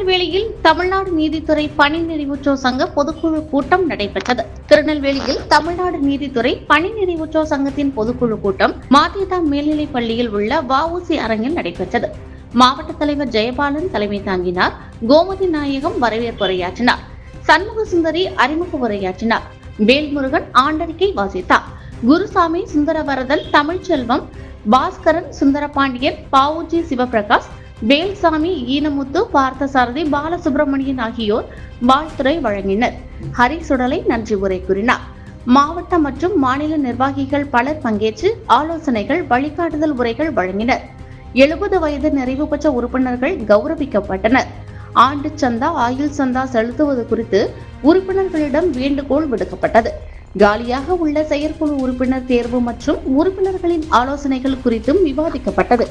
திருநெல்வேலியில் தமிழ்நாடு நீதித்துறை பணி நிறைவுற்றோர் சங்க பொதுக்குழு கூட்டம் நடைபெற்றது. திருநெல்வேலியில் தமிழ்நாடு நீதித்துறை பணி நிறைவுற்றோர் சங்கத்தின் பொதுக்குழு கூட்டம் மாத்தியதா மேல்நிலைப் பள்ளியில் உள்ள வஉசி அரங்கில் நடைபெற்றது. மாவட்ட தலைவர் ஜெயபாலன் தலைமை தாங்கினார். கோமதி நாயகம் வரவேற்புரையாற்றினார். சண்முக சுந்தரி அறிமுக உரையாற்றினார். வேல்முருகன் ஆண்டறிக்கை வாசித்தார். குருசாமி, சுந்தரவரதன், தமிழ்ச்செல்வம், பாஸ்கரன், சுந்தரபாண்டியன், பாவுஜி சிவபிரகாஷ், வேல்சாமி, ஈனமுத்து, பார்த்தசாரதி, பாலசுப்பிரமணியன் ஆகியோர் வாழ்த்துரை வழங்கினர். ஹரிசுடலை நன்றி உரை கூறினார். மாவட்ட மற்றும் மாநில நிர்வாகிகள் பலர் பங்கேற்று ஆலோசனைகள், வழிகாட்டுதல் உரைகள் வழங்கினர். 70 வயது நிறைவு பெற்ற உறுப்பினர்கள் கௌரவிக்கப்பட்டனர். ஆண்டு சந்தா, ஆயுள் சந்தா செலுத்துவது குறித்து உறுப்பினர்களிடம் வேண்டுகோள் விடுக்கப்பட்டது. காலியாக உள்ள செயற்குழு உறுப்பினர் தேர்வு மற்றும் உறுப்பினர்களின் ஆலோசனைகள் குறித்தும் விவாதிக்கப்பட்டது.